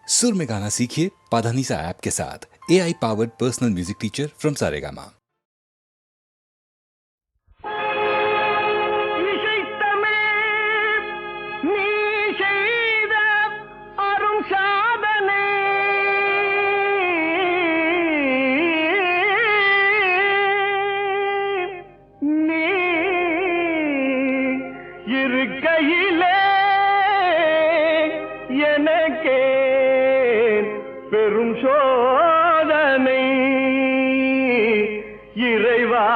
सुर में गाना सीखिए पाधानीसा ऐप के साथ। AI powered personal music teacher from Saregama. பெரும் சோதனை இறைவா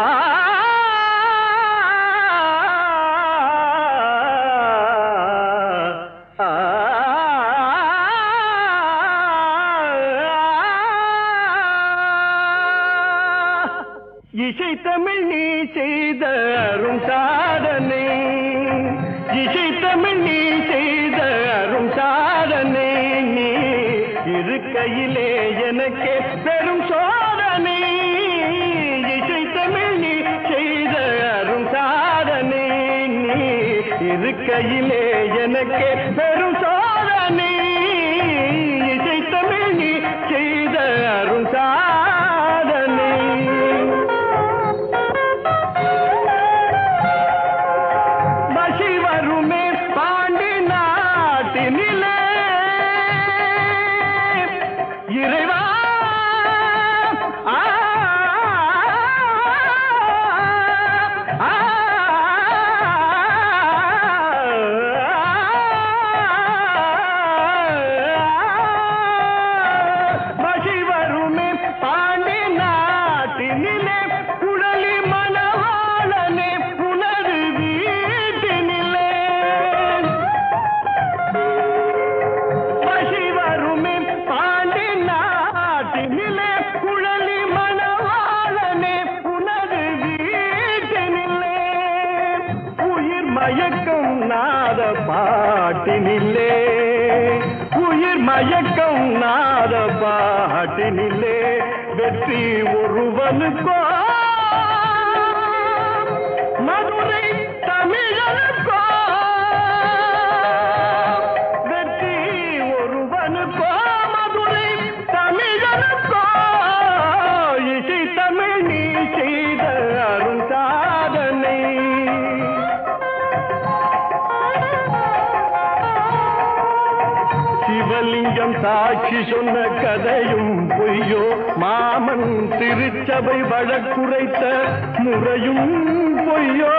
இசை தமிழ் நீ செய்த அரும் சாதனை, இசை தமிழ் நீ செய்த அரும் சாதனை, நீ இருக்கையிலே எனக்கே பெரும் சோதனை, இசை தமிழ் நீ செய்த அரும் சாதனை, நீ இருக்கையிலே எனக்கே பெரும் சோதனை, இசை தமிழ் நீ செய்த அரும் சாதனை. பசி வருமே பாண்டி நாட்டினிலே இறைவா பசி வருமே பாண்டி நாட்டினிலே குழலி மணவாளனே புனது வீட்டினிலே பசி வருமே பாண்டி நாட்டினிலே குழலி மணவாளனே புனது வீட்டினிலே உயிர் மயக்கம் நாத பாட்டினிலே, உயிர் மயக்கம் நாத பாட்டினிலே வெற்றி ஒருவனுக்கோ மதுரை தமிழனுக்கோ, வெற்றி ஒருவனுக்கோ மதுரை தமிழனுக்கோ, இசை தமிழ் நீ செய்த அரும் சாதனை. சிவலிங்கம் சாட்சி சொன்ன கதையும் பொய்யோ, மாமன் திருச்சபை வழக்குரைத்த முறையும் பொய்யோ,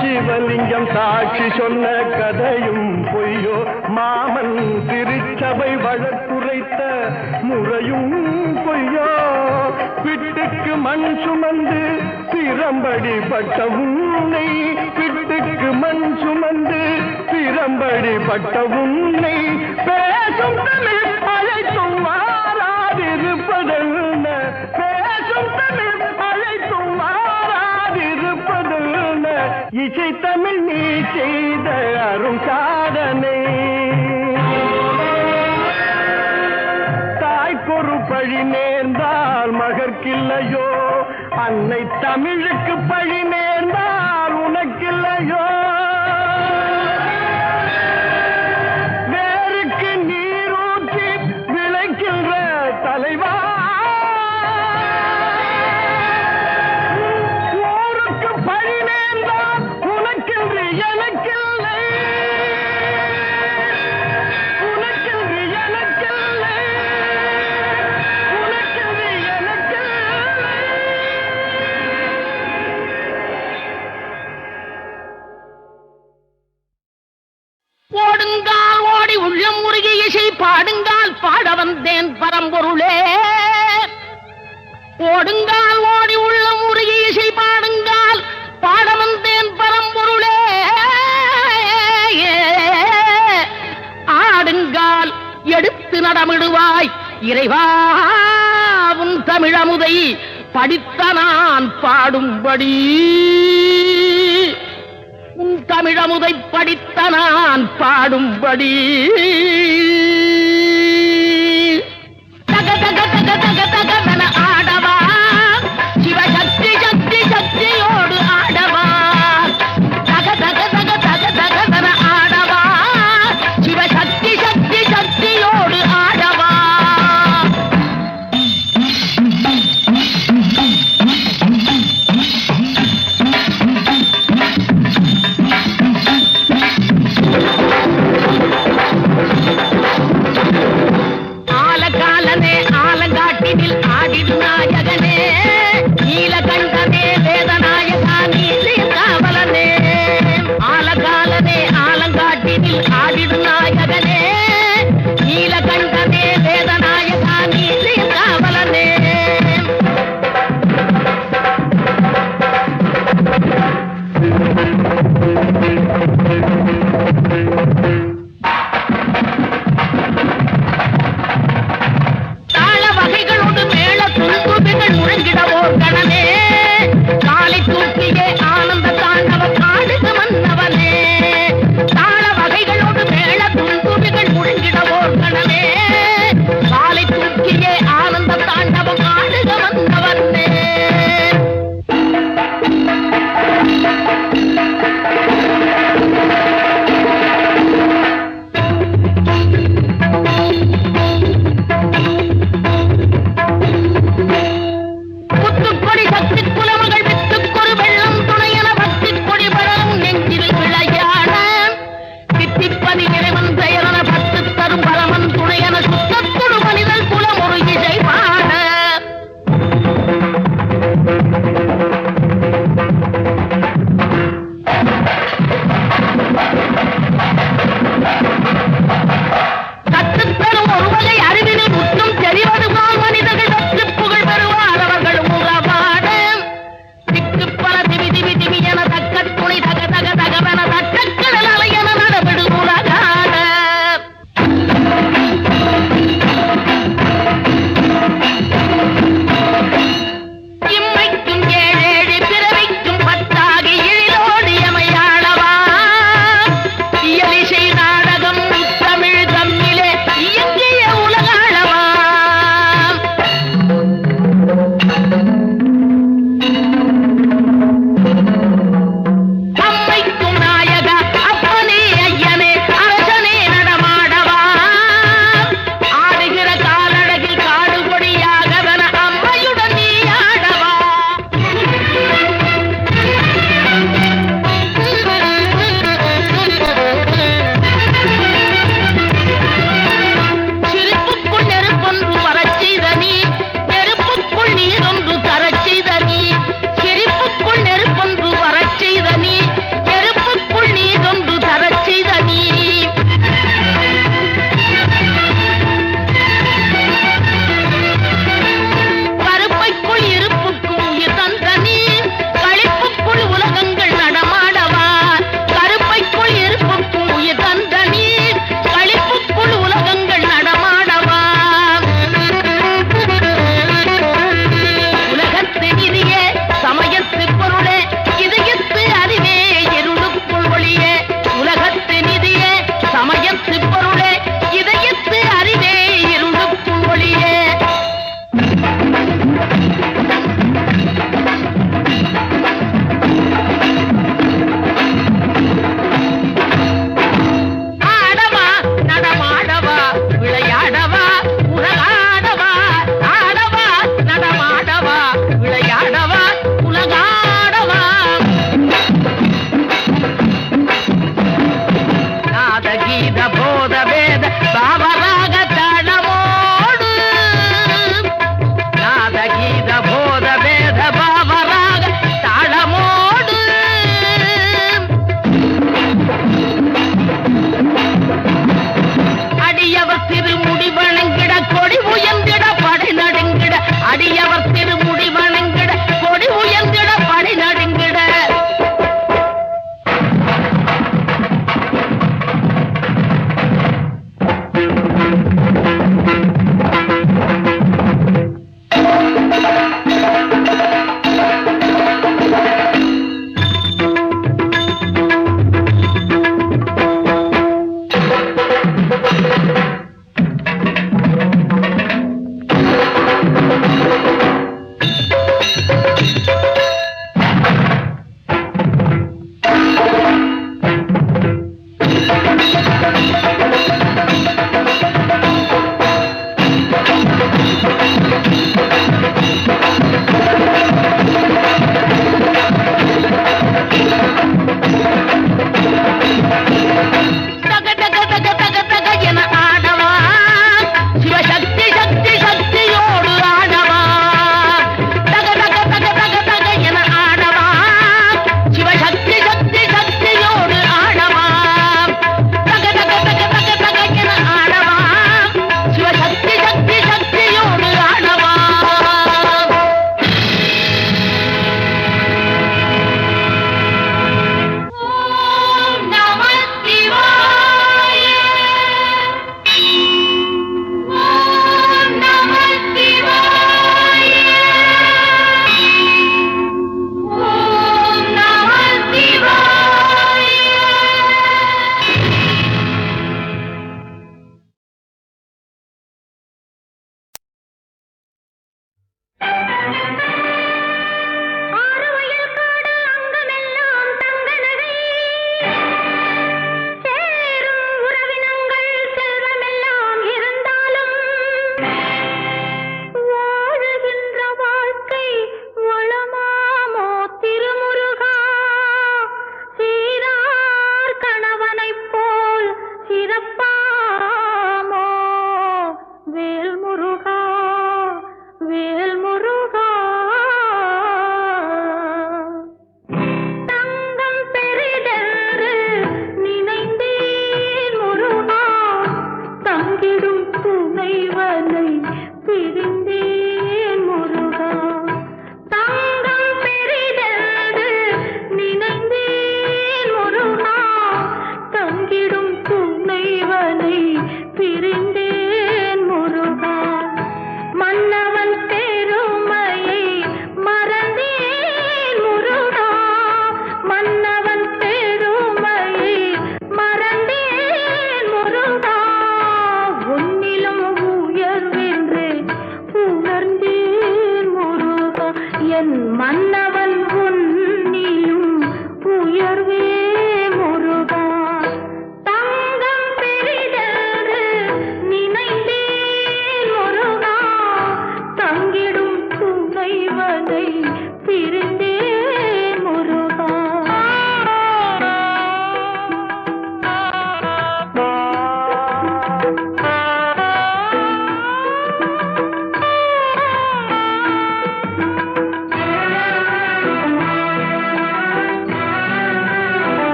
சிவலிங்கம் சாட்சி சொன்ன கதையும் பொய்யோ, மாமன் திருச்சபை வழக்குரைத்த முறையும் பொய்யோ, பிட்டுக்கு மண் சுமந்து பிரம்படி பட்ட உன்னை, பிட்டுக்கு மண் சுமந்து பிரம்படி பட்ட உன்னை பேசும் தமிழ் அழைத்தும் மாறாதிருப்பதென்ன, பேசும் தமிழ் அழைத்தும் மாறாதிருப்பதென்ன, இசை தமிழ் நீ செய்த அரும் சாதனை. தாய்க்கொரு பழி நேர்ந்தால் மகற்கில்லையோ, அன்னை தமிழுக்கு பழி நேர்ந்தால் உனக்கில்லையோ, வேருக்கு நீரூற்றி விளைக்கின்ற தலைவா, ஊருக்கு பழி நேர்ந்தால் உனக்கென்று எனக்கில்லை, உனக்கென்று எனக்கில்லை, உனக்கென்று எனக்கில்லை. ஓடுங்கால் ஓடி உள்ளம் முருகி இசை பாடுங்கால் பாட வந்தேன் பரம்பொருளே, ஓடுங்கால் ஓடி உள்ளம் முருகி இசை பாடுங்கால் பாட வந்தேன் பரம்பொருளே, ஆடுங்கால் எடுத்து நடமிடுவாய் இறைவா உன் தமிழமுதை படித்த நான் பாடும்படி, உன் தமிழமுதை படித்த நான் பாடும்படி. தக தக தக தக தகவன ஆடவா, சிவசக்தி சக்தி சக்தியோடு ஆடவா, தக தக தக தக தகவன ஆடவா, சிவசக்தி சக்தி சக்தியோடு ஆடவா.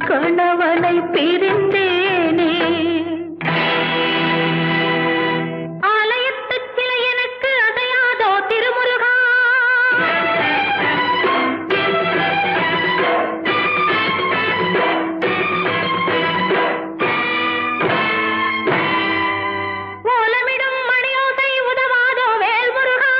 கணவனை பிரிந்தேனே. ஆலயத்துச் சிலை எனக்கு அசையாதோ திருமுருகா, ஓலமிடும் மணியோசை உதவாதோ வேல்முருகா.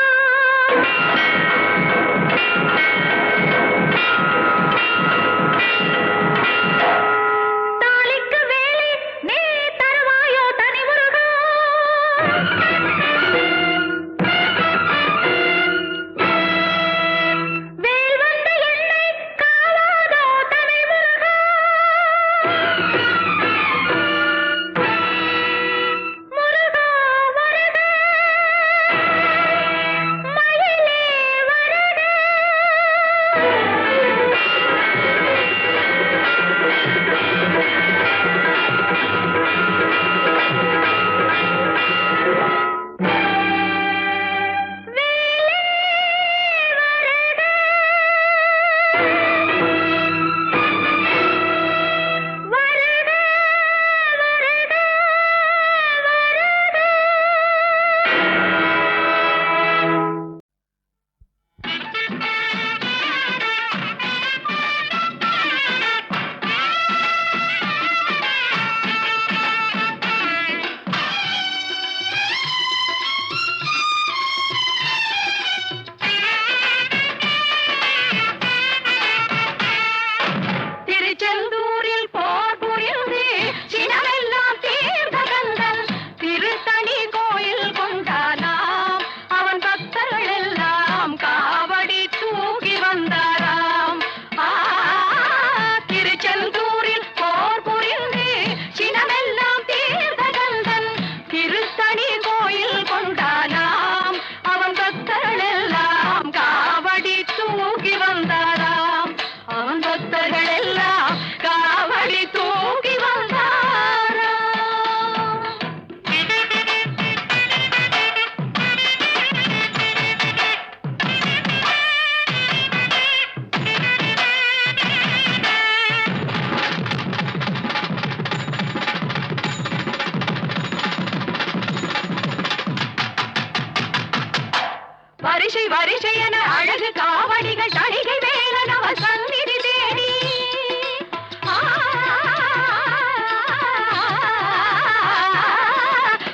வரிசை வரிசை என அழகு காவடிகள் தணிகை வேலன் அவர் சந்நிதி தேடி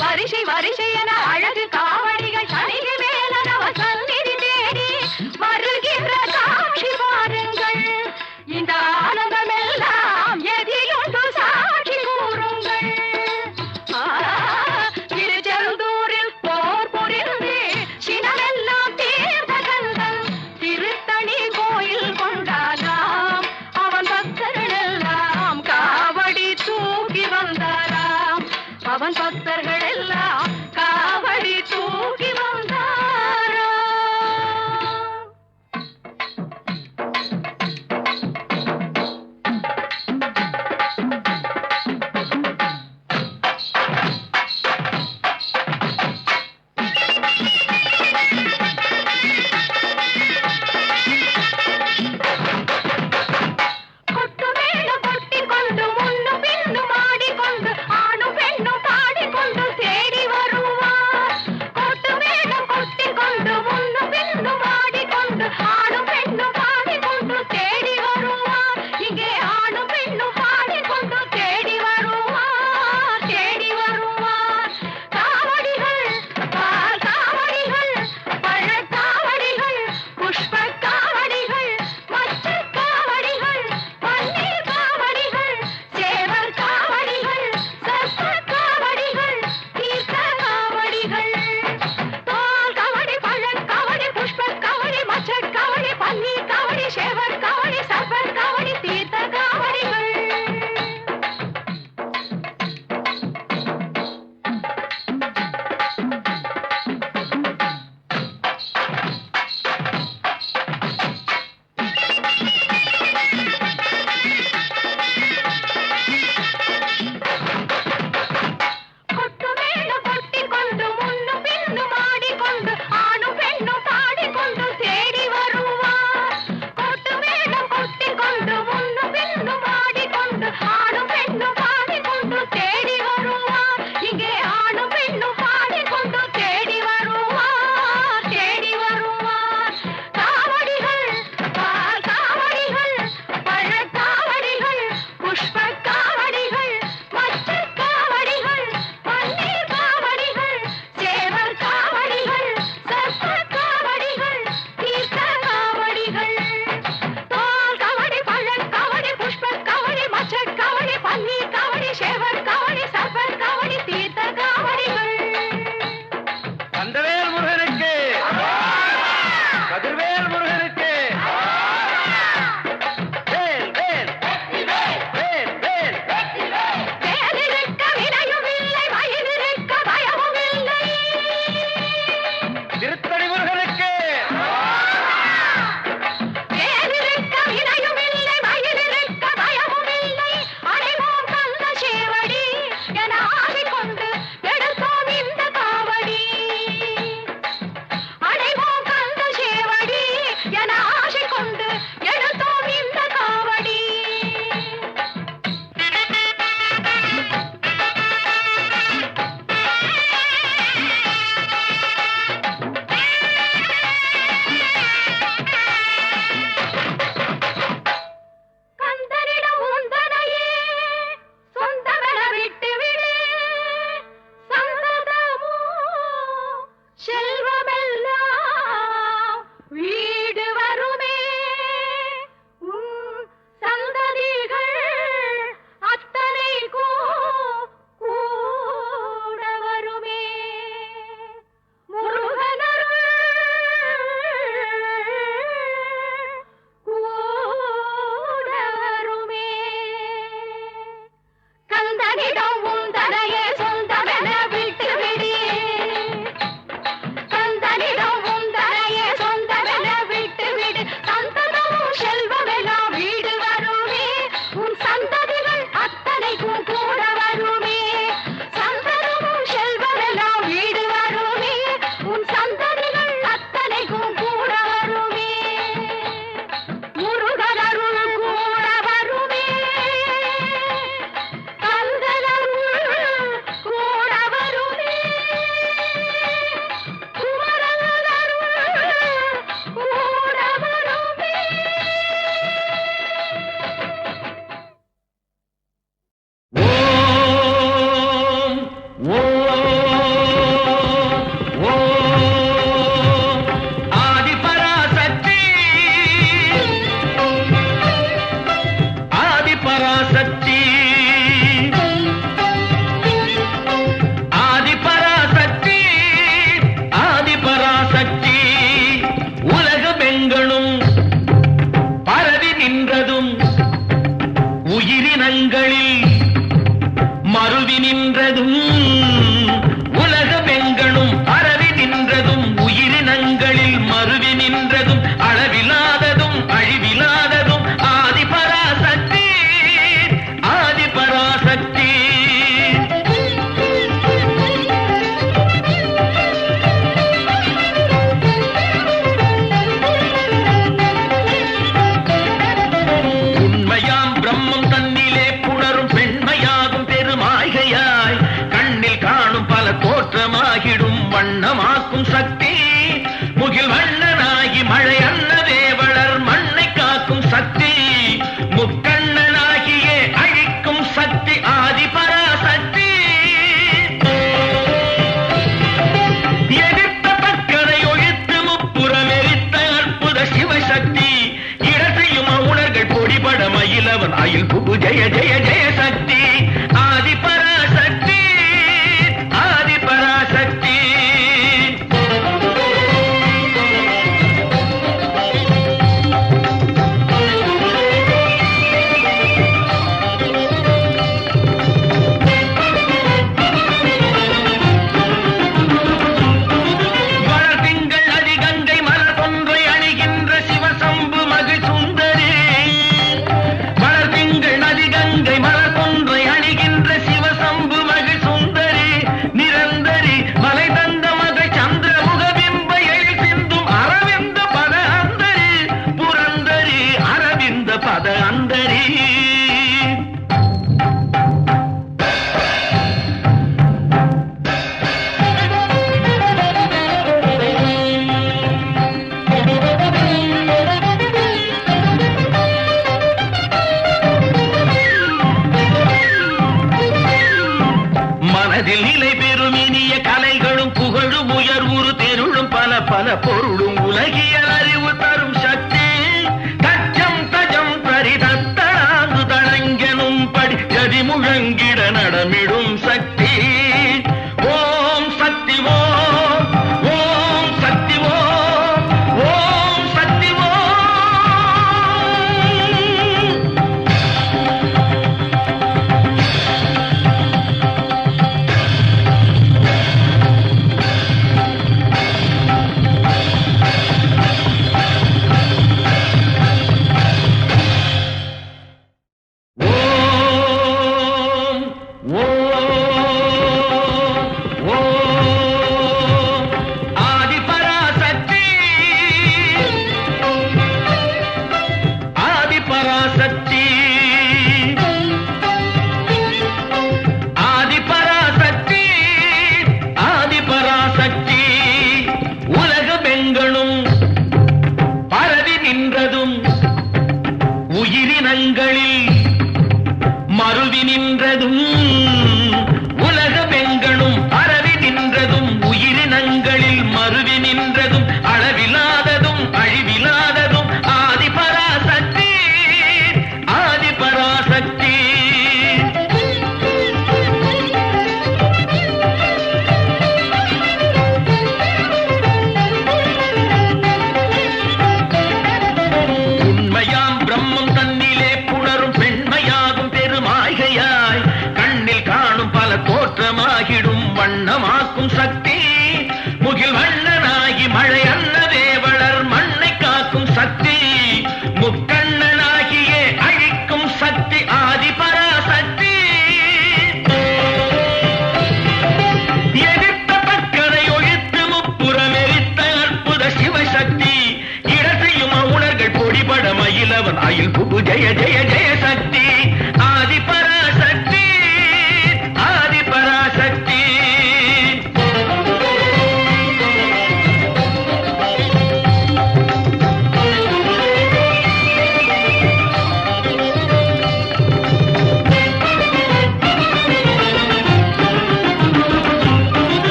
வரிசை வரிசை என அழகு காவடிகள் தணிகை வேலன் அவர் சந்நிதி தேடி வருகின்ற காட்சி பாருங்கள் இந்த ஆனந்தமெல்லாம் எதிலுண்டு சாட்சி கூறுங்கள் திருச்செந்தூரில் போர் புரிந்து சினமெல்லாம் தீர்த்த கந்தன் திருத்தணி கோயில் கொண்டாட பொருளும் உலகியல் அறிவு தரும் சக்தி தச்சம் தஜம் தரிதத்தனாங்கு தளங்கெனும் படி ஜதி முழங்கிட நடமிடும் சக்தி ஓம் சக்தி ஓம் ஓம் சக்தி ஓம் ஓம் சக்தி ஓம். மருவி நின்றதும் உலகமெங்கணும் பரவி நின்றதும் உயிரினங்களில் மருவி நின்றதும் அளவில்லாததும் அழிவில்லாததும் ஆதிபராசக்தி ஆதிபராசக்தி. உண்மையாம் பிரம்மம் தன்னிலே புணரும் பெண்மையாகும் பெருமாய்கையாய் கண்ணில் காணும் பல தோற்றமாகிடும் வண்ணமாக்கும் சக்தி முகில் வண்ணனாகி மழை அன்னதே வளர் மண்ணை காக்கும் சக்தி முக்கண்ணனாகியே அழிக்கும் சக்தி ஆதிபராசக்தி. எதிர்த்த பக்கரை ஒழித்து முப்புறமெரித்த அற்புத சிவசக்தி இடத்தையும் உணர்கள் பொடிபட மயிலவன் அயில் புகு ஜெய ஜெய ஜெய சக்தி ஆதிபராசக்தி ஆதிபராசக்தி.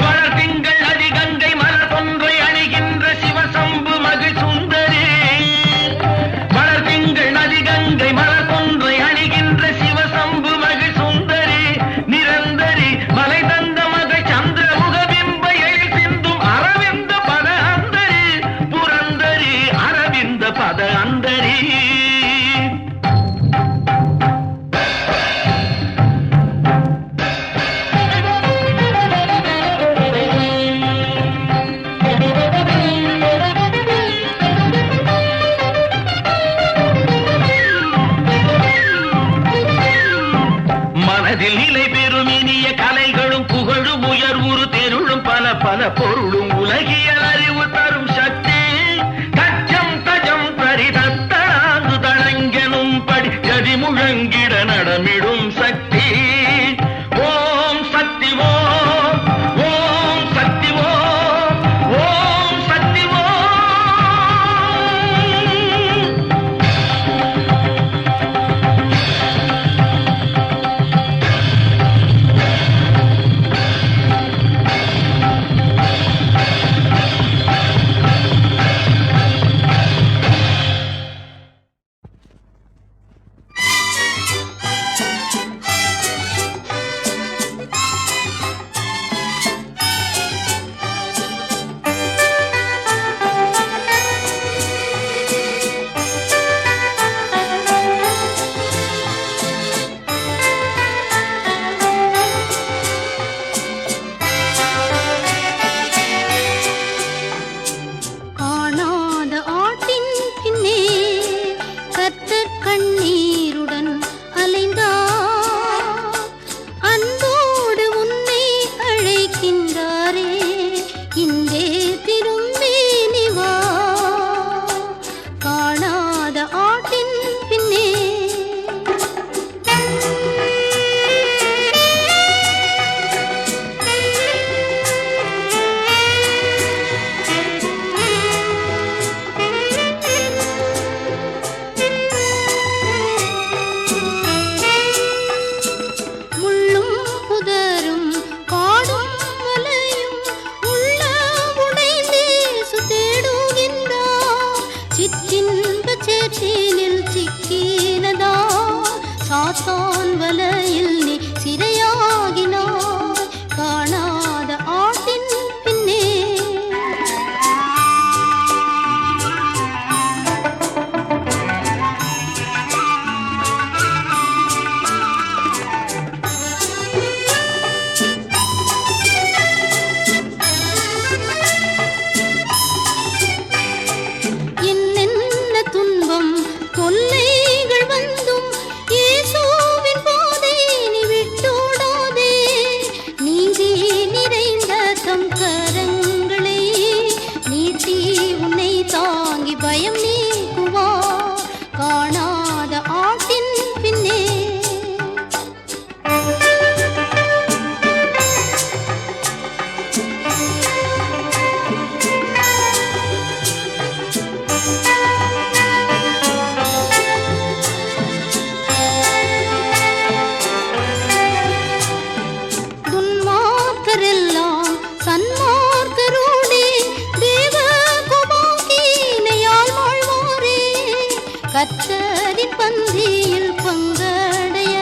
வளர்திங்கள் அதிகங்கை மலர் கொன்றை அணிகின்ற சிவசம்பு மகிழ் சுந்தரி வளர்திங்கள் நதிகங்கை மலர் கொன்றை அணிகின்ற சிவசம்பு மகிழ் சுந்தரி நிரந்தரி மலை தந்த மகள் சந்திரமுக பிம்ப எழில் சிந்தும் அரவிந்த பத அந்தரி புரந்தரி அரவிந்த பத அந்தரி. மனதில் நிலை பெறும் இனிய கலைகளும் புகழும் உயர்வுறு தெருளும் பல பல பொருளும் உலகியல் அறிவு தரும் சக்தி தச்சம் தஜம் தரிதத்தனாங்கு தளங்கெனும் படி ஜதி முழங்கிட நடமிடும் சக்தி ஓம் சக்தி ஓம் ஓம் சக்தி ஓம் ஓம் சக்தி ஓம். சாத்தான் வலையில் நீ சிறையாகினாய் காணாத ஆட்டின் பின்னே. என்னென்ன துன்பம் தொல்லைகள் வந்தும் இயேசுவின் பாதை நீ விட்டோடாதே. நீதி நிறைந்த தம் கரங்களை நீட்டி உன்னை தாங்கி பயம் நீக்குவார் காணாத ஆட்டின் பின்னே. துன்மார்க்கரெல்லாம் சன்மார்க்கரோடே தேவ கோபாக்கினையால் வாழ்வாரே. கர்த்தரின் பந்தியில் பங்கடைய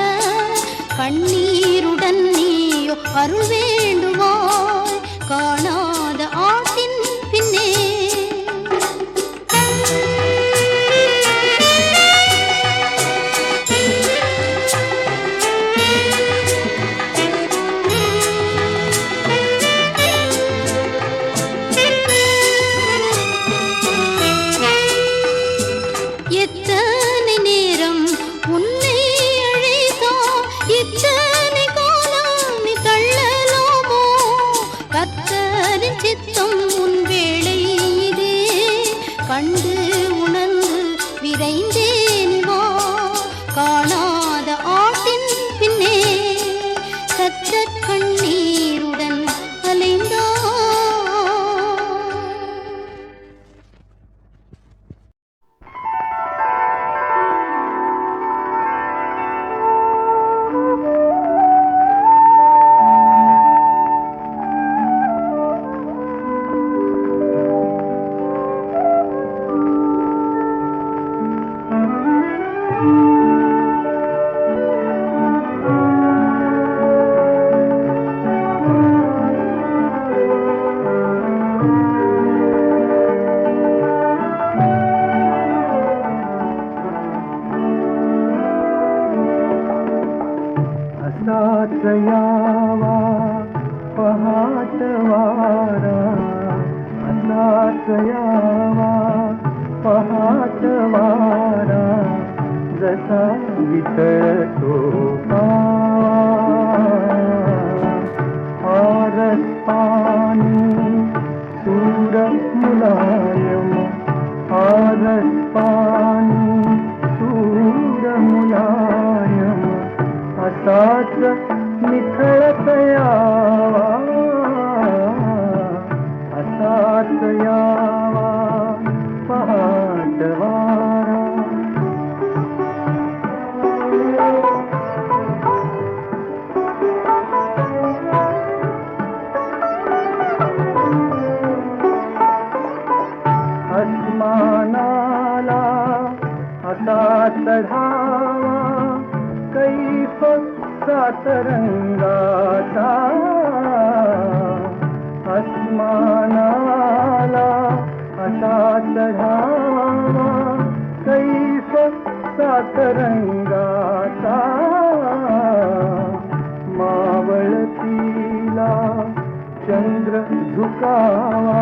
கண்ணீருடன் நீயோ அருள் வேண்டுவாய் காணாத ஆட்டின் பின்னே. எத்தனை நேரம் உன்னை அழைத்தா எத்தனை காலம் நீ தள்ளலாமோ. கர்த்தரின் சித்தம் உன் வேளை இதே கண்டு உணர்ந்து விரைந்தே நீ வா காணாத ஆட்டின் பின்னே. கர்த்தர் கண்ணீருடன் அலைந்தார். असाच यावा पहाटवारा, असाच यावा पहाटवारा, जसा वितळतो आरस पाणी सूर मुलायम, आरस पाणी सूर मुलायम, असाच निखळत यावा, असाच यावा पहाटवारा. अस्मानाला असा चढावा कैफ सातरंगाचा, अस्मानाला असा चढावा कैफ सातरंगाचा, मावळतीला चंद्र झुकावा,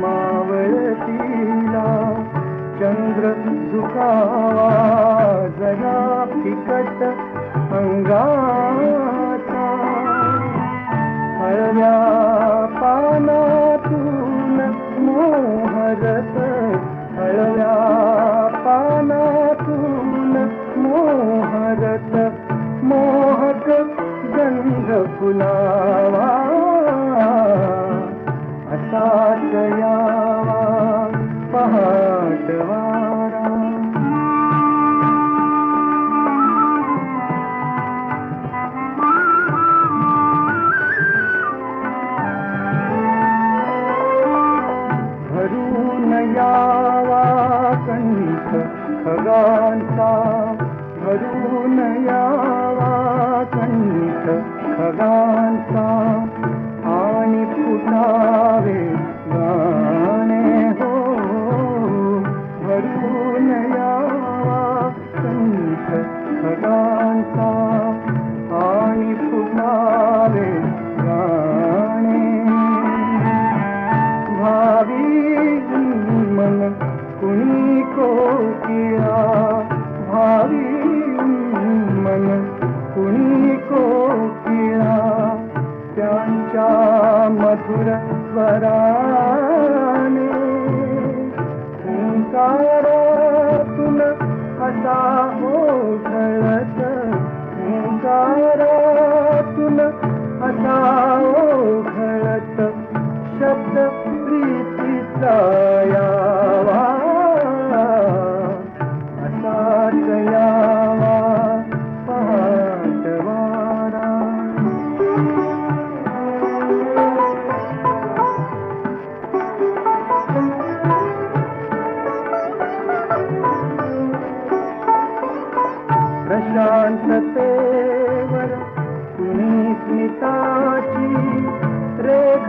मावळतीला चंद्र झुकावा, जरा फिकट अंगाचा, हळव्या पानातून मोहरत, हळव्या पानातून मोहरत, मोहक गंध फुलावा, असाच यावा पहाटवारा. भरून यावा कंठ खगांचा, भरून यावा कंठ खगांचा आणि फुटावे गाणे हो भरून यावा कंठ खगांचा आणि फुटावे गाणे भावी मन कुणी कोकिळा भावी मन कुणी कोकिळा त्यांच्या मधुर स्वराने ओंकारातून असा ओघळत ओंकारातून असा ओघळत शब्द प्रीतीचा यावा असाच यावा पहाटवारा प्रशांततेवर कुणी स्मिताची रेघ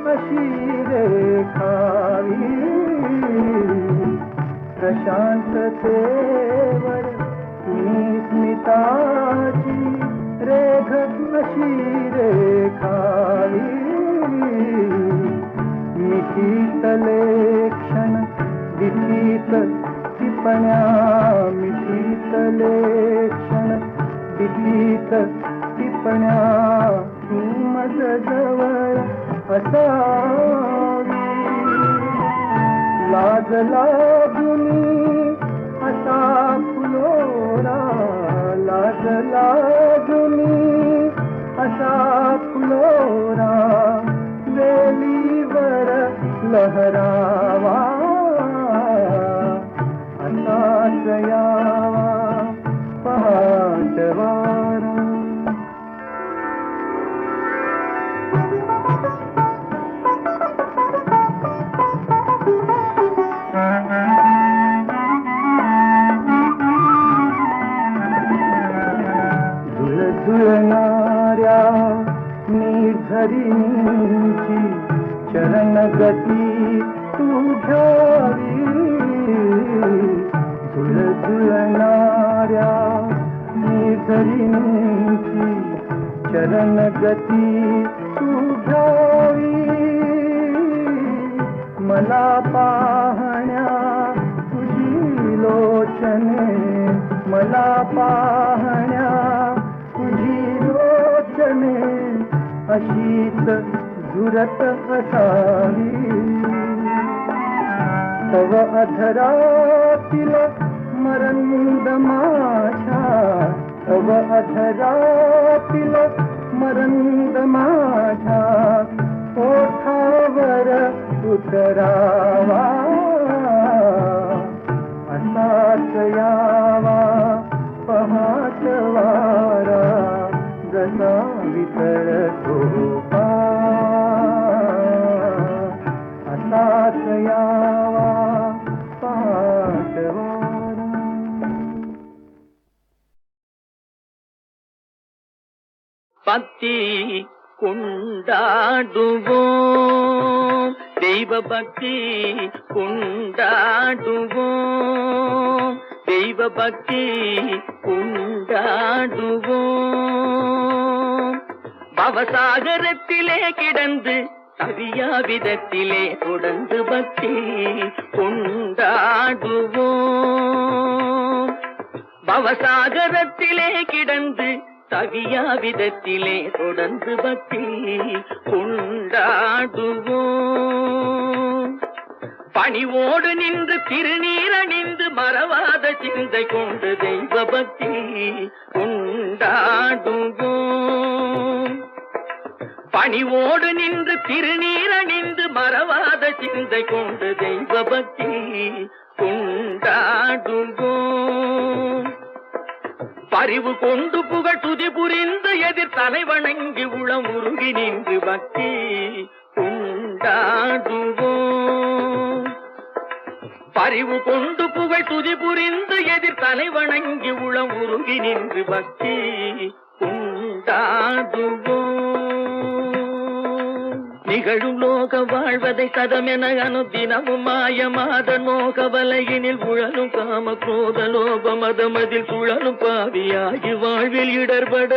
अशी रेखावी प्रशांततेवर कुणी स्मिताची रेघ अशी रेखावी मिठीतले क्षण दिठीत टिपण्या मिठीतले क्षण दिठीत टिपण्या तू मज जवळ असावी लाज लागुनी असा फुलोरा लाज लागुनी असा फुलोरा वेलीवर लहरावा असाच यावा पहाटवारा झुळझुळणाऱ्या निर्झरींची चरण गती तू घ्यावी झुळझुळणाऱ्या निर्झरींची चरण गती तू घ्यावी मला पाहण्या तुझी लोचने मला पाहण्या तुझी लोचने अशीच झुरत असावी तव अधरातील मरंद माझ्या तव अधरातील मरंद माझ्या ओठावर उतरावा असाच यावा पहाटवारा जसा वितळतो असाच यावा पहाटवारा பக்தி கொண்டாடுவோம் தெய்வ பக்தி கொண்டாடுவோம் தெய்வ பக்தி கொண்டாடுவோம் பவசாகரத்திலே கிடந்து தவியா விதத்திலே தொடர்ந்து பக்தி கொண்டாடுவோம் பவசாகரத்திலே கிடந்து தவியா விதத்திலே தொடர்ந்து பக்தி கொண்டாடுவோம் பணிவோடு நின்று திருநீரணிந்து மறவாத சிந்தை கொண்டு தெய்வ பக்தி கொண்டாடுவோம் பணிவோடு நின்று திருநீரணிந்து மறவாத சிந்தை கொண்டு தெய்வ பக்தி கொண்டாடுவோம் பரிவு கொண்டு புகழ் துதி புரிந்து எதிர் தலை வணங்கி உளமுருகி நின்று பக்தி கொண்டாடுவோம் பரிவு கொண்டு புகழ் துதி புரிந்து எதிர் தலை வணங்கி உளம் உருகி நின்று பக்தி உண்டாதுவோம். நிகழும் லோக வாழ்வதை சதமென அனுதினமும் மாயமாதன் மோக வலையினில் உழலும் காம குரோத லோப மதமதில் சுழலும் பாவியாகி வாழ்வில் இடர்பட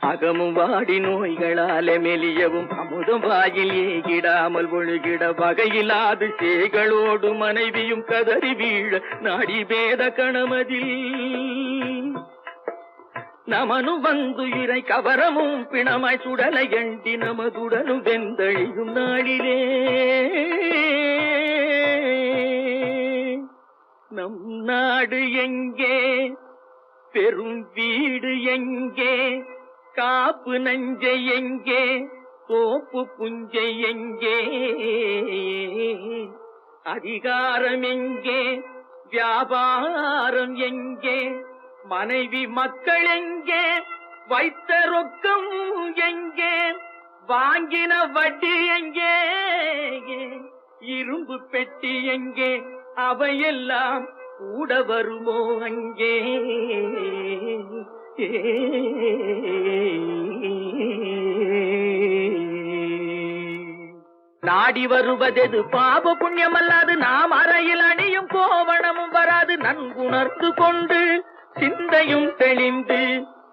அகமும் வாடி நோய்களாலே மெலியவும் அமுதம் வாயில் ஏகிடாமல் ஒழுகிட வகையிலாது சேகளோடு மனைவியும் கதறி வீழ நாடி பேத கணமதில் நமனு வந்து இறை கவரமும் பிணமாய் சுடலை எண்டி நமதுடனும் வெந்தழியும் நாளிலே நம் நாடு எங்கே, பெரும் வீடு எங்கே, காப்பு நஞ்சை எங்கே, தோப்பு புஞ்சை எங்கே, அதிகாரம் எங்கே, வியாபாரம் எங்கே, மனைவி மக்கள் எங்கே, வைத்த ரொக்கம் எங்கே, வாங்கின வட்டி எங்கே, இரும்பு பெட்டி எங்கே, அவையெல்லாம் கூட வருமோ அங்கே. நாடி வருவதெது பாப புண்ணியம் அல்லாது நாம் அறையில் அணியும் கோவணமும் வராது. நன்குணர்ந்து கொண்டு சிந்தையும் தெளிந்து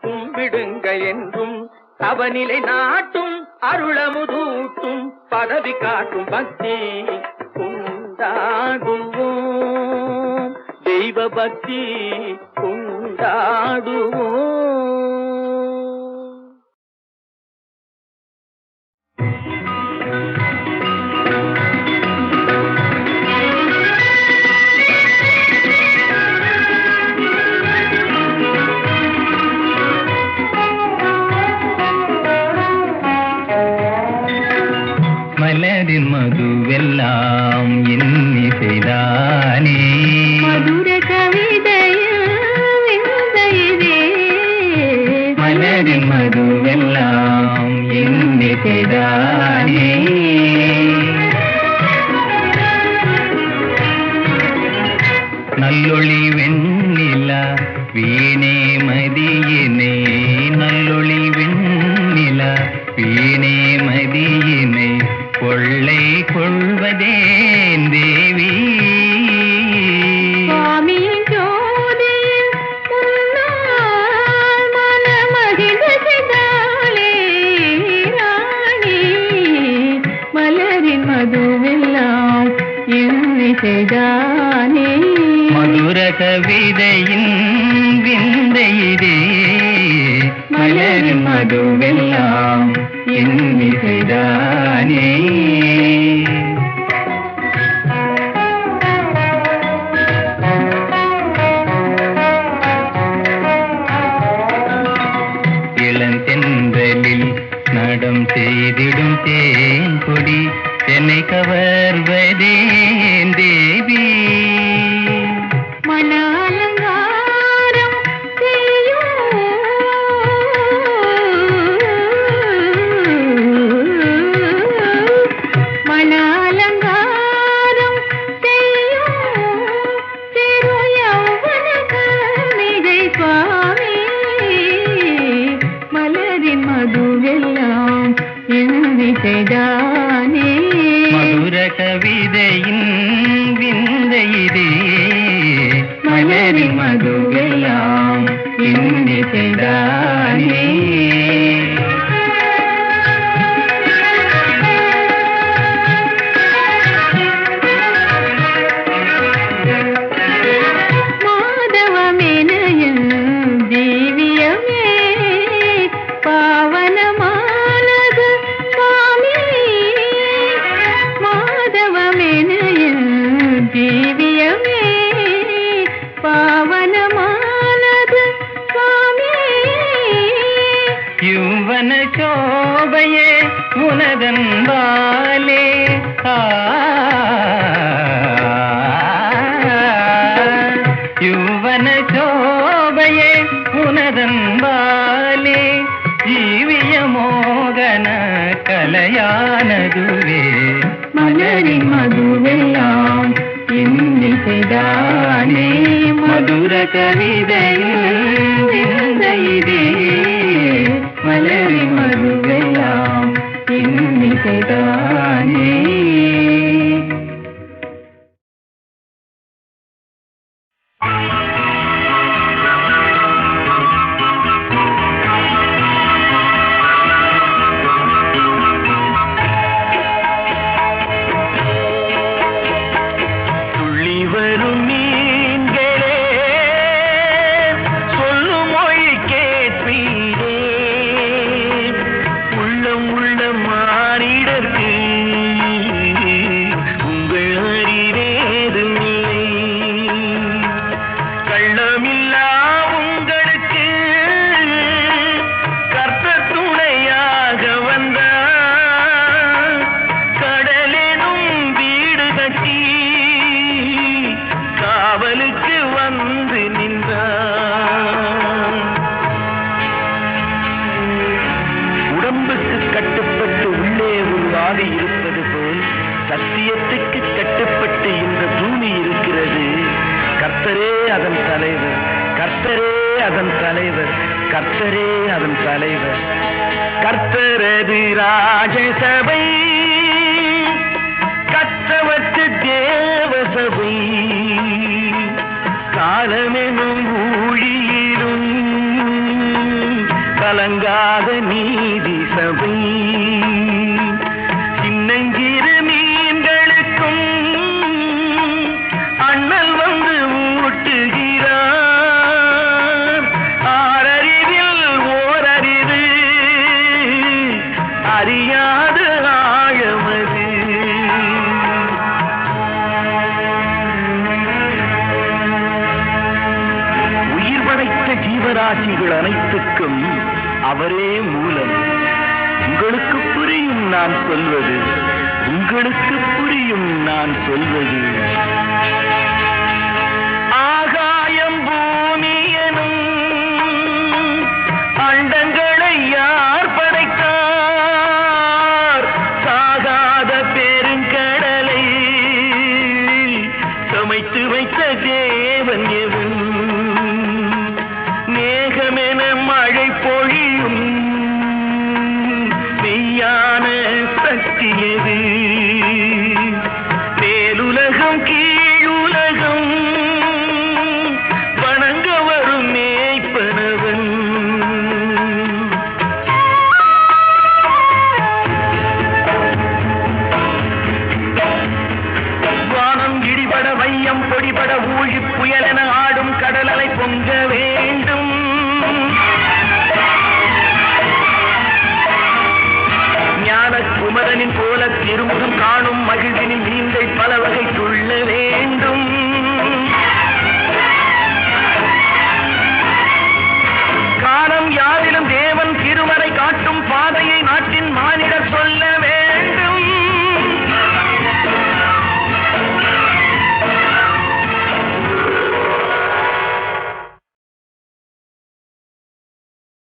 கும்பிடுங்க என்றும் அவனிலை நாட்டும் அருளமுதூட்டும் பதவி காட்டும் பக்தி கொண்டாடுவோம். தெய்வ பக்தி கொண்டாடுவோம். மலரின் மதுவெல்லாம் எண்ணி செய்தானே மதுர கவிதையே மலரின் மதுவெல்லாம் எண்ணி செய்தானே நல்லொளி வெண்ணிலா வீணே மதியினை நல்லொளி வெண்ணிலா வீணே மதியினை கொள்ளை கொள்வதேன் தேவி சுவாமியின் ஜோதியில் முன்னால் மனமகிழ்ந்து செய்தாளே ராணி மலரின் மதுவெல்லாம் எண்ணி செய்தானே மதுர கவிதையின் விந்தையிதே மலரின் மதுவெல்லாம் எண்ணி செய்தானே இளந்தென்றலில் நடம் செய்திடும் தேன் கொடி என்னை கவர்வதேன் தேவி மன அலங்காரம் செய்யும் மன அலங்காரம் செய்யும் திரு யௌவன கன்னிகை சுவாமி மலரின் மதுவெல்லாம் எண்ணி செய்தானே மதுர கவிதையின் விந்தையிதே மலரின் மதுவெல்லாம் எண்ணி செய்தானே மாதவமெனயன் ஜீவியமே பாவனமானது சுவாமி மாதவமெனயன் ஜீவியமே பாவனமானது சுவாமி யுவன சோபையே உனதன் வாலே யுவன சோபையே உனதன் வாலே ஜீவிய மோகன கலையானதுவே மலரின் மலரி மதுவெல்லாம் இன்னிசைதானே மதுர கவிதையில் இதே மலரி மதுவெல்லாம் இன்னிசைதானே. சத்தியத்துக்கு கட்டுப்பட்டு இந்த பூமி இருக்கிறது. கர்த்தரே அதன் தலைவர், கர்த்தரே அதன் தலைவர், கர்த்தரே அதன் தலைவர். கர்த்தரது ராஜசபை, கர்த்தவற்று தேவசபை, காலமெனும் ஊழியிலும் கலங்காத நீதி சபை. சின்னஞ்சிறு மீன்களுக்கும் அண்ணல் வந்து ஊட்டுகிறார். ஆறறிவில் ஓரறிவு அறியாத ஆழமது. உயிர் படைத்த ஜீவராசிகள் அனைத்துக்கும் அவரே மூலம். உங்களுக்கு புரியும் நான் சொல்வது, உங்களுக்கு புரியும் நான் சொல்வது. ஆகாயம் பூமி எனும் அண்டங்களை யார் படைத்தார்? சாகாத பெருங்கடலை சமைத்து வைத்த தேவன் எவன்? மேகமென மழை பொழியும் மெய்யான சக்தி எது? மேலுலகம் கீழுலகம் வணங்க வரும் மேய்ப்பனவன். வானம் இடிபட வையம் பொடிபட ஊழி புயலென ஆடும் கடலலை பொங்க வேண்டும். ஞான குமரனின் போல திருமுகம் காணும்